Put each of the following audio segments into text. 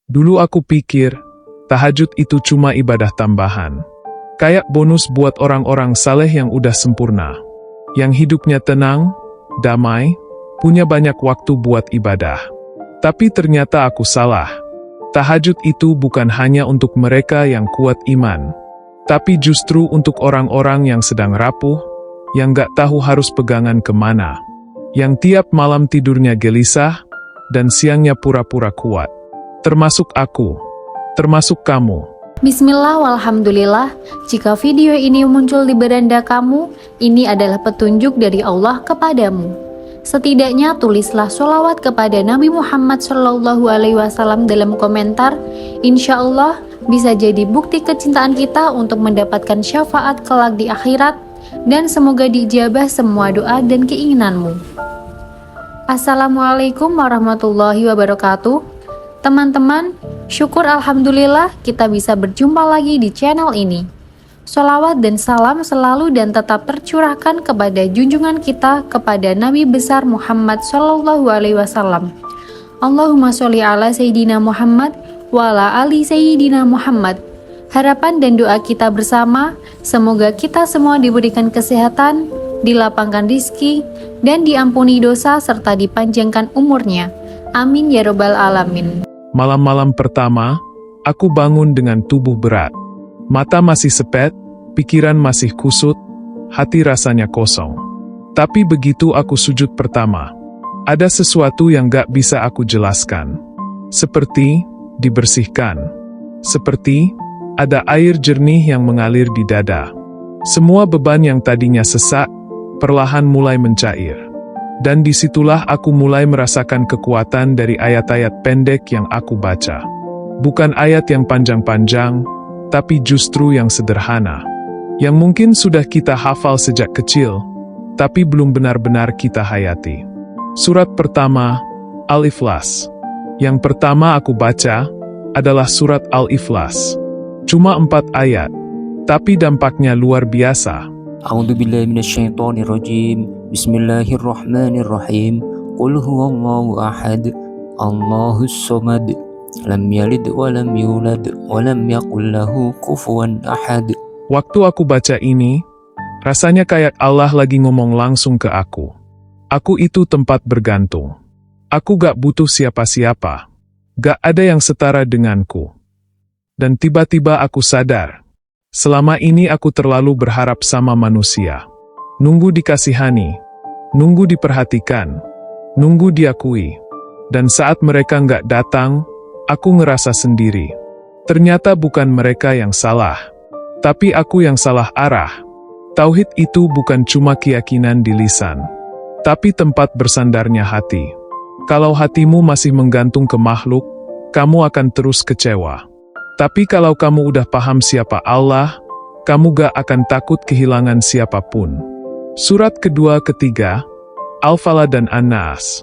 Dulu aku pikir, tahajud itu cuma ibadah tambahan. Kayak bonus buat orang-orang saleh yang udah sempurna. Yang hidupnya tenang, damai, punya banyak waktu buat ibadah. Tapi ternyata aku salah. Tahajud itu bukan hanya untuk mereka yang kuat iman. Tapi justru untuk orang-orang yang sedang rapuh, yang gak tahu harus pegangan kemana. Yang tiap malam tidurnya gelisah, dan siangnya pura-pura kuat. Termasuk aku. Termasuk kamu. Bismillah walhamdulillah, jika video ini muncul di beranda kamu, ini adalah petunjuk dari Allah kepadamu. Setidaknya tulislah sholawat kepada Nabi Muhammad SAW dalam komentar. Insya Allah bisa jadi bukti kecintaan kita untuk mendapatkan syafaat kelak di akhirat, dan semoga diijabah semua doa dan keinginanmu. Assalamualaikum warahmatullahi wabarakatuh. Teman-teman, syukur alhamdulillah kita bisa berjumpa lagi di channel ini. Sholawat dan salam selalu dan tetap tercurahkan kepada junjungan kita, kepada Nabi besar Muhammad SAW. Allahumma sholli ala Sayyidina Muhammad wa ala ali Sayyidina Muhammad. Harapan dan doa kita bersama, semoga kita semua diberikan kesehatan, dilapangkan rizki, dan diampuni dosa serta dipanjangkan umurnya. Amin ya robbal alamin. Malam-malam pertama, aku bangun dengan tubuh berat. Mata masih sepet, pikiran masih kusut, hati rasanya kosong. Tapi begitu aku sujud pertama, ada sesuatu yang gak bisa aku jelaskan. Seperti dibersihkan. Seperti ada air jernih yang mengalir di dada. Semua beban yang tadinya sesak, perlahan mulai mencair. Dan disitulah aku mulai merasakan kekuatan dari ayat-ayat pendek yang aku baca. Bukan ayat yang panjang-panjang, tapi justru yang sederhana. Yang mungkin sudah kita hafal sejak kecil, tapi belum benar-benar kita hayati. Surat pertama, Al-Ikhlas. Yang pertama aku baca adalah surat Al-Ikhlas. Cuma 4 ayat, tapi dampaknya luar biasa. A'udzubillahi minasyaitonirrajim. Bismillahirrahmanirrahim. Qul huwallahu ahad, Allahus samad, lam yalid wa lam yulad wa lam yakul lahu kufuwan ahad. Waktu aku baca ini, rasanya kayak Allah lagi ngomong langsung ke aku. Aku itu tempat bergantung. Aku gak butuh siapa-siapa. Gak ada yang setara denganku. Dan tiba-tiba aku sadar, selama ini aku terlalu berharap sama manusia. Nunggu dikasihani, nunggu diperhatikan, nunggu diakui. Dan saat mereka nggak datang, aku ngerasa sendiri. Ternyata bukan mereka yang salah, tapi aku yang salah arah. Tauhid itu bukan cuma keyakinan di lisan, tapi tempat bersandarnya hati. Kalau hatimu masih menggantung ke makhluk, kamu akan terus kecewa. Tapi kalau kamu udah paham siapa Allah, kamu gak akan takut kehilangan siapapun. Surat kedua ketiga, Al-Falaq dan An-Nas.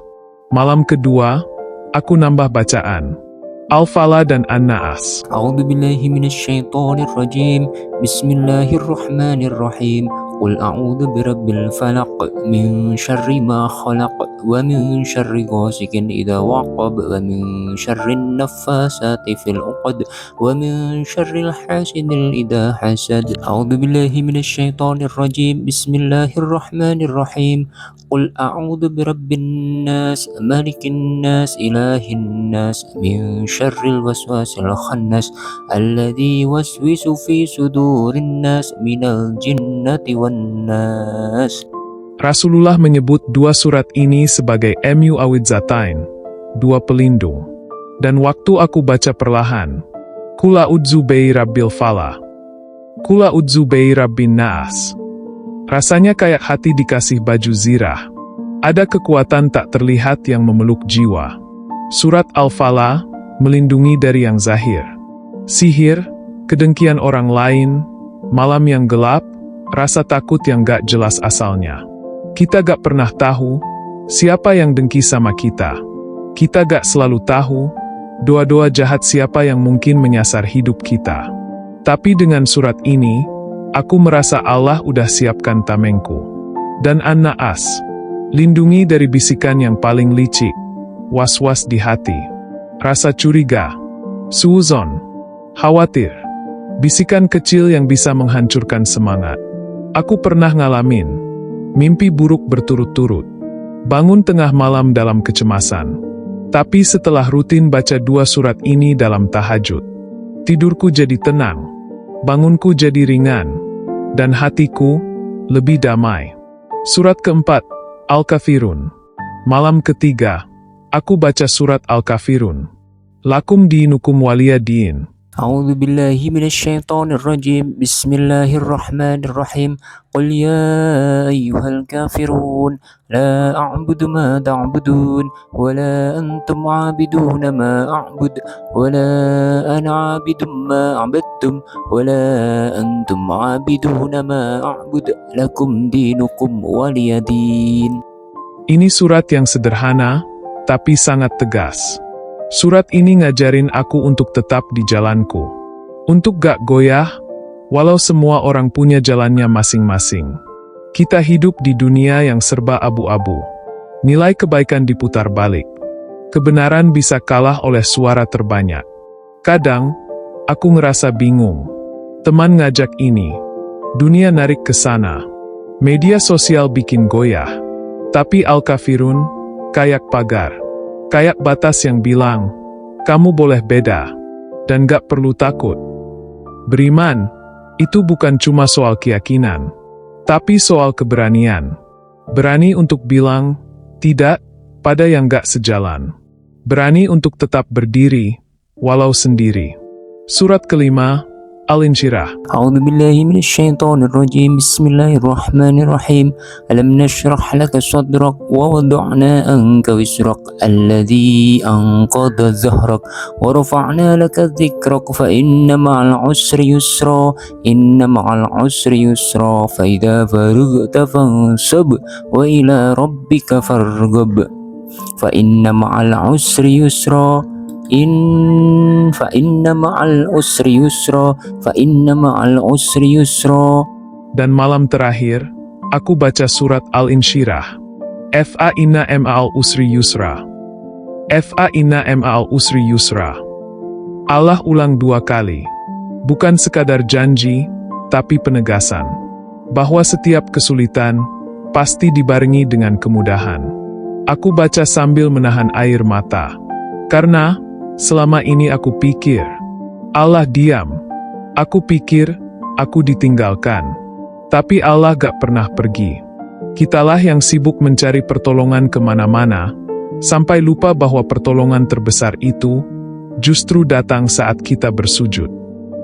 Malam kedua, aku nambah bacaan. Al-Falaq dan An-Nas. A'udzubillahi minasyaitonirrajim. Bismillahirrahmanirrahim. Qul a'udzu birabbil falaq min syarri ma khalaq wa min syarri ghasikin idza waqab wa min syarrin naffasati fil 'uqad wa min syarril hasidin idza hasad. A'udzubillahi minasyaitonirrajim. Bismillahirrahmanirrahim. Qul a'udzu birabbin nas, malikin nas, ilahin nas, min syarril waswasil khannas, alladzi waswisu fi sudurin nas minal jinnati wan nas. Rasulullah menyebut 2 surat ini sebagai mu'awwidzatain, 2 pelindung. Dan waktu aku baca perlahan, Qul a'udzu birabbil falaq, Qul a'udzu birabbin nas. Rasanya kayak hati dikasih baju zirah. Ada kekuatan tak terlihat yang memeluk jiwa. Surat Al-Falaq melindungi dari yang zahir. Sihir, kedengkian orang lain, malam yang gelap, rasa takut yang gak jelas asalnya. Kita gak pernah tahu siapa yang dengki sama kita. Kita gak selalu tahu doa-doa jahat siapa yang mungkin menyasar hidup kita. Tapi dengan surat ini, aku merasa Allah udah siapkan tamengku. Dan An-Nas, lindungi dari bisikan yang paling licik, was-was di hati, rasa curiga, Suuzon, khawatir, bisikan kecil yang bisa menghancurkan semangat. Aku pernah ngalamin mimpi buruk berturut-turut, bangun tengah malam dalam kecemasan. Tapi setelah rutin baca 2 surat ini dalam tahajud, tidurku jadi tenang, bangunku jadi ringan, dan hatiku lebih damai. Surat keempat, Al-Kafirun. Malam ketiga, aku baca surat Al-Kafirun. Lakum dinukum waliya din. أعوذ بالله من الشيطان الرجيم بسم الله الرحمن الرحيم قل يا أيها الكافرون لا أعبد ما تعبدون ولا أنتم عابدون ما أعبد ولا أنا عابد ما عبدتم ولا أنتم عابدون ما أعبد لكم دينكم ولي دين. Ini surat yang sederhana, tapi sangat tegas. Surat ini ngajarin aku untuk tetap di jalanku. Untuk gak goyah, walau semua orang punya jalannya masing-masing. Kita hidup di dunia yang serba abu-abu. Nilai kebaikan diputar balik. Kebenaran bisa kalah oleh suara terbanyak. Kadang, aku ngerasa bingung. Teman ngajak ini. Dunia narik ke sana. Media sosial bikin goyah. Tapi Al-Kafirun, kayak pagar. Kayak batas yang bilang, kamu boleh beda, dan gak perlu takut. Beriman, itu bukan cuma soal keyakinan, tapi soal keberanian. Berani untuk bilang, tidak, pada yang gak sejalan. Berani untuk tetap berdiri, walau sendiri. Surat kelima, Al-Insyirah. أعوذ بالله من الشيطان الرجيم بسم الله الرحمن الرحيم ألم نشرح لك صدرك ووضعنا عنك وزرك الذي أنقض ظهرك ورفعنا لك ذكرك فإن مع العسر يسرا إن مع العسر يسرا فإذا فرغت فانصب وإلى ربك فارغب فإن مع العسر يسرا فإن مع العسر يسرا فإن مع العسر يسرا. Dan malam terakhir, aku baca surat Al-Insyirah. Fa inna ma'al usri yusra. Fa inna ma'al usri yusra. Allah ulang 2 kali. Bukan sekadar janji, tapi penegasan. Bahwa setiap kesulitan, pasti dibarengi dengan kemudahan. Aku baca sambil menahan air mata. Karena, selama ini aku pikir, Allah diam. Aku pikir, aku ditinggalkan. Tapi Allah gak pernah pergi. Kitalah yang sibuk mencari pertolongan kemana-mana, sampai lupa bahwa pertolongan terbesar itu, justru datang saat kita bersujud.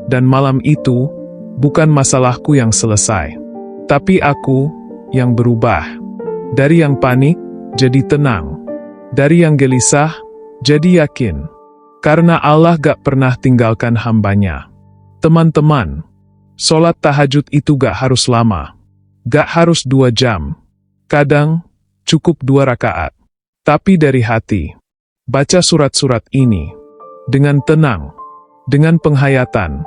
Dan malam itu, bukan masalahku yang selesai. Tapi aku, yang berubah. Dari yang panik, jadi tenang. Dari yang gelisah, jadi yakin. Karena Allah gak pernah tinggalkan hambanya. Teman-teman, sholat tahajud itu gak harus lama. Gak harus 2 jam. Kadang, cukup 2 rakaat. Tapi dari hati. Baca surat-surat ini. Dengan tenang. Dengan penghayatan.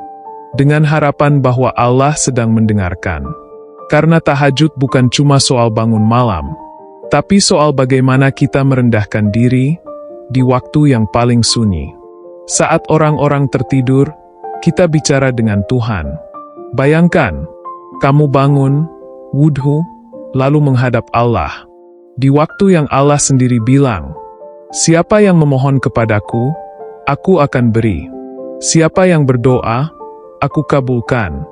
Dengan harapan bahwa Allah sedang mendengarkan. Karena tahajud bukan cuma soal bangun malam. Tapi soal bagaimana kita merendahkan diri di waktu yang paling sunyi. Saat orang-orang tertidur, kita bicara dengan Tuhan. Bayangkan, kamu bangun, wudhu, lalu menghadap Allah. Di waktu yang Allah sendiri bilang, siapa yang memohon kepadaku, aku akan beri. Siapa yang berdoa, aku kabulkan.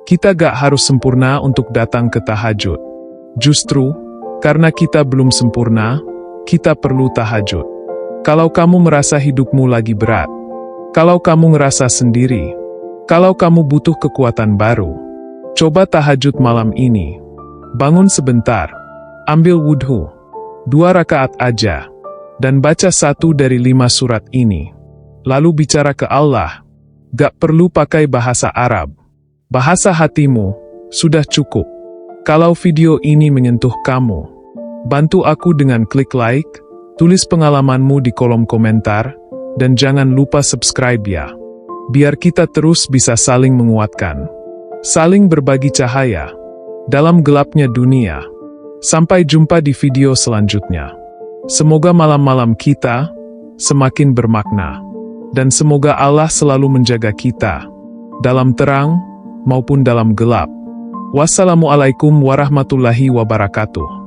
Kita gak harus sempurna untuk datang ke tahajud. Justru, karena kita belum sempurna, kita perlu tahajud. Kalau kamu merasa hidupmu lagi berat, kalau kamu ngerasa sendiri, kalau kamu butuh kekuatan baru, coba tahajud malam ini. Bangun sebentar, ambil wudhu, 2 rakaat aja, dan baca 1 dari 5 surat ini. Lalu bicara ke Allah, gak perlu pakai bahasa Arab. Bahasa hatimu, sudah cukup. Kalau video ini menyentuh kamu, bantu aku dengan klik like, tulis pengalamanmu di kolom komentar, dan jangan lupa subscribe ya. Biar kita terus bisa saling menguatkan. Saling berbagi cahaya dalam gelapnya dunia. Sampai jumpa di video selanjutnya. Semoga malam-malam kita semakin bermakna. Dan semoga Allah selalu menjaga kita, dalam terang maupun dalam gelap. Wassalamualaikum warahmatullahi wabarakatuh.